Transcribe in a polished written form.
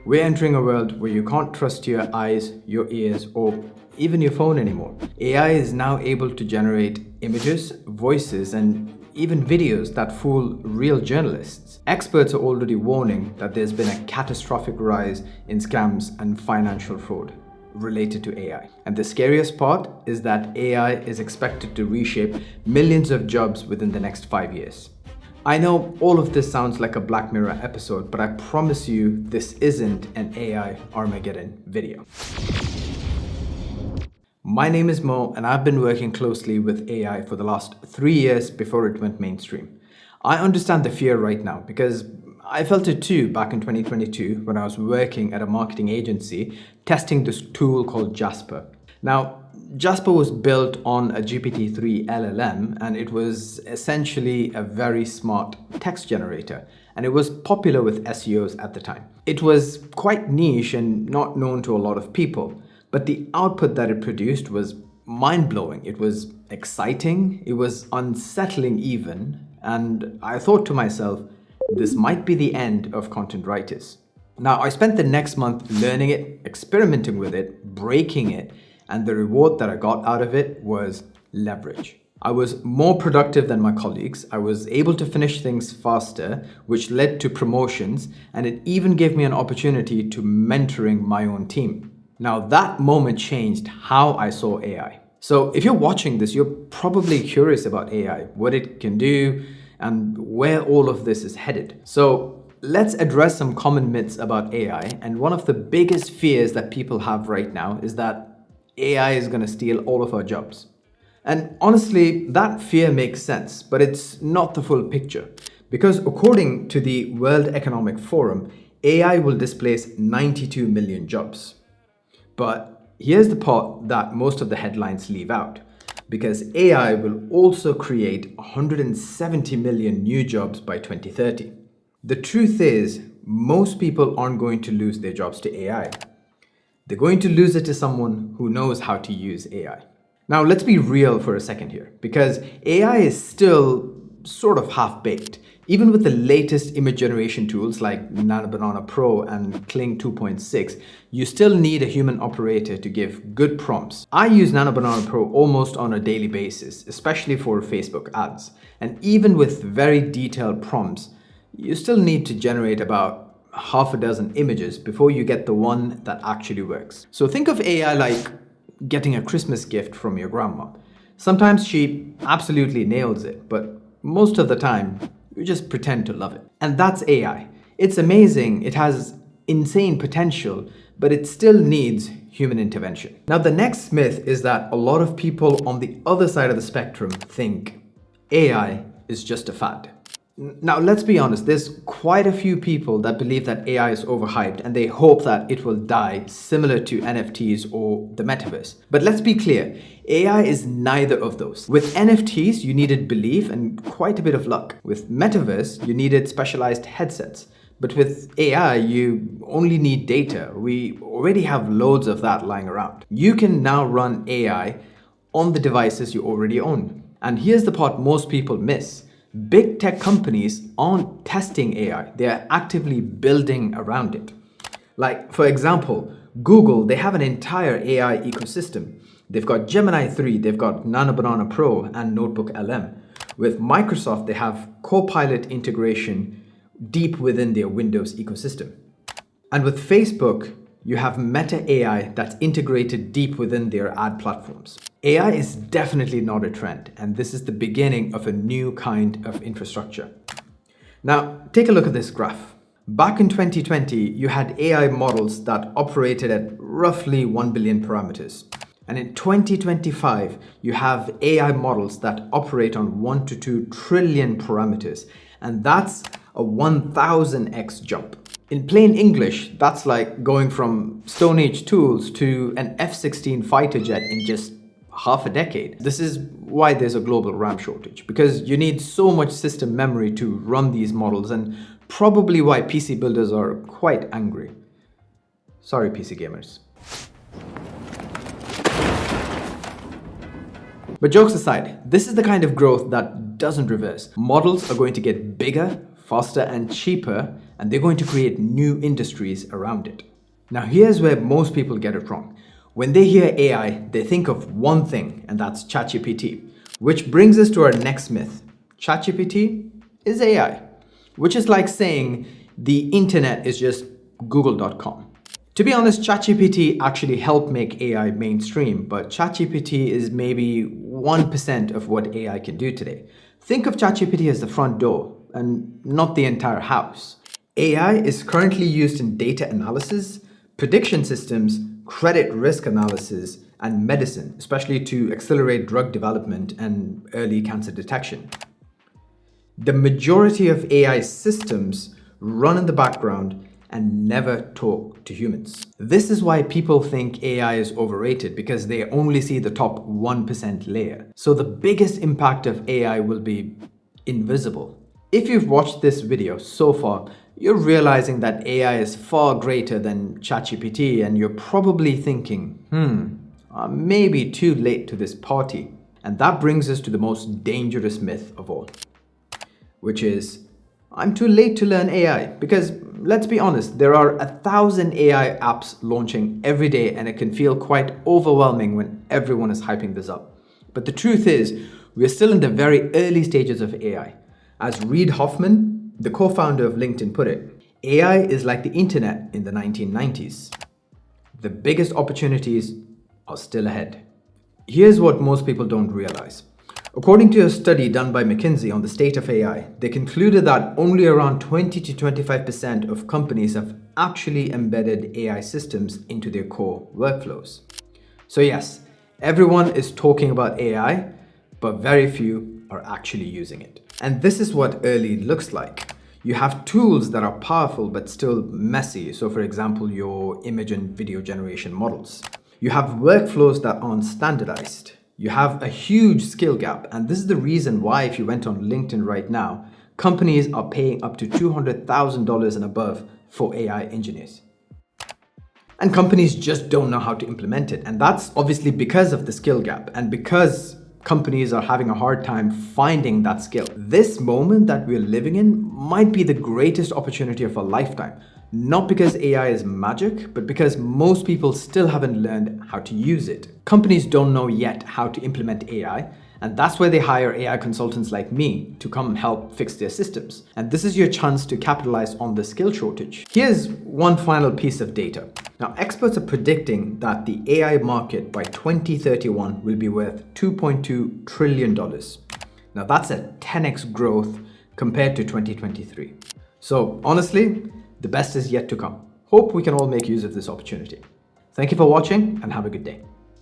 We're entering a world where you can't trust your eyes, your ears, or even your phone anymore. AI is now able to generate images, voices, and even videos that fool real journalists. Experts are already warning that there's been a catastrophic rise in scams and financial fraud related to AI. And the scariest part is that AI is expected to reshape millions of jobs within the next 5 years. I know all of this sounds like a Black Mirror episode, but I promise you this isn't an AI Armageddon video. My name is Mo, and I've been working closely with AI for the last 3 years before it went mainstream. I understand the fear right now because I felt it too back in 2022 when I was working at a marketing agency testing this tool called Jasper. Now, Jasper was built on a GPT-3 LLM, and it was essentially a very smart text generator, and it was popular with SEOs at the time. It was quite niche and not known to a lot of people, but the output that it produced was mind-blowing. It was exciting, it was unsettling even, and I thought to myself, this might be the end of content writers. Now, I spent the next month learning it, experimenting with it, breaking it, and the reward that I got out of it was leverage. I was more productive than my colleagues. I was able to finish things faster, which led to promotions, and it even gave me an opportunity to mentoring my own team. Now, that moment changed how I saw AI. So if you're watching this, you're probably curious about AI, what it can do, and where all of this is headed. So let's address some common myths about AI. And one of the biggest fears that people have right now is that AI is going to steal all of our jobs. And honestly, that fear makes sense, but it's not the full picture. Because according to the World Economic Forum, AI will displace 92 million jobs. But here's the part that most of the headlines leave out. Because AI will also create 170 million new jobs by 2030. The truth is, most people aren't going to lose their jobs to AI. They're going to lose it to someone who knows how to use AI. Now, let's be real for a second here, because AI is still sort of half-baked. Even with the latest image generation tools like Nano Banana Pro and Kling 2.6, you still need a human operator to give good prompts. I use Nano Banana Pro almost on a daily basis, especially for Facebook ads. And even with very detailed prompts, you still need to generate about half a dozen images before you get the one that actually works. So think of AI like getting a Christmas gift from your grandma. Sometimes she absolutely nails it, but most of the time, you just pretend to love it. And that's AI. It's amazing, it has insane potential, but it still needs human intervention. Now, the next myth is that a lot of people on the other side of the spectrum think AI is just a fad. Now, let's be honest, there's quite a few people that believe that AI is overhyped and they hope that it will die, similar to NFTs or the metaverse. But let's be clear, AI is neither of those. With NFTs, you needed belief and quite a bit of luck. With metaverse, you needed specialized headsets. But with AI, you only need data. We already have loads of that lying around. You can now run AI on the devices you already own. And here's the part most people miss. Big tech companies aren't testing AI, they're actively building around it. Like, for example, Google, they have an entire AI ecosystem. They've got Gemini 3, they've got Nano Banana Pro and Notebook LM. With Microsoft, they have Copilot integration deep within their Windows ecosystem. And with Facebook, you have Meta AI that's integrated deep within their ad platforms. AI is definitely not a trend, and this is the beginning of a new kind of infrastructure. Now, take a look at this graph. Back in 2020, you had AI models that operated at roughly 1 billion parameters. And in 2025, you have AI models that operate on 1 to 2 trillion parameters, and that's a 1000x jump. In plain English, that's like going from Stone Age tools to an F-16 fighter jet in just half a decade. This is why there's a global RAM shortage, because you need so much system memory to run these models, and probably why PC builders are quite angry. Sorry, PC gamers. But jokes aside, this is the kind of growth that doesn't reverse. Models are going to get bigger, faster and cheaper, and they're going to create new industries around it. Now, here's where most people get it wrong. When they hear AI, they think of one thing, and that's ChatGPT, which brings us to our next myth. ChatGPT is AI, which is like saying the internet is just google.com. To be honest, ChatGPT actually helped make AI mainstream, but ChatGPT is maybe 1% of what AI can do today. Think of ChatGPT as the front door and not the entire house. AI is currently used in data analysis, prediction systems, credit risk analysis, and medicine, especially to accelerate drug development and early cancer detection. The majority of AI systems run in the background and never talk to humans. This is why people think AI is overrated, because they only see the top 1% layer. So the biggest impact of AI will be invisible. If you've watched this video so far, you're realizing that AI is far greater than ChatGPT, and you're probably thinking, I'm maybe too late to this party. And that brings us to the most dangerous myth of all, which is, I'm too late to learn AI. Because let's be honest, there are 1,000 AI apps launching every day, and it can feel quite overwhelming when everyone is hyping this up. But the truth is, we're still in the very early stages of AI. As Reid Hoffman, the co-founder of LinkedIn, put it, AI is like the internet in the 1990s. The biggest opportunities are still ahead. Here's what most people don't realize. According to a study done by McKinsey on the state of AI, they concluded that only around 20 to 25% of companies have actually embedded AI systems into their core workflows. So yes, everyone is talking about AI, but very few are actually using it. And this is what early looks like. You have tools that are powerful but still messy. So for example, your image and video generation models. You have workflows that aren't standardized. You have a huge skill gap. And this is the reason why, if you went on LinkedIn right now, companies are paying up to $200,000 and above for AI engineers. And companies just don't know how to implement it. And that's obviously because of the skill gap and because companies are having a hard time finding that skill. This moment that we're living in might be the greatest opportunity of a lifetime. Not because AI is magic, but because most people still haven't learned how to use it. Companies don't know yet how to implement AI, and that's why they hire AI consultants like me to come help fix their systems. And this is your chance to capitalize on the skill shortage. Here's one final piece of data. Now, experts are predicting that the AI market by 2031 will be worth $2.2 trillion. Now, that's a 10x growth compared to 2023. So honestly, the best is yet to come. Hope we can all make use of this opportunity. Thank you for watching and have a good day.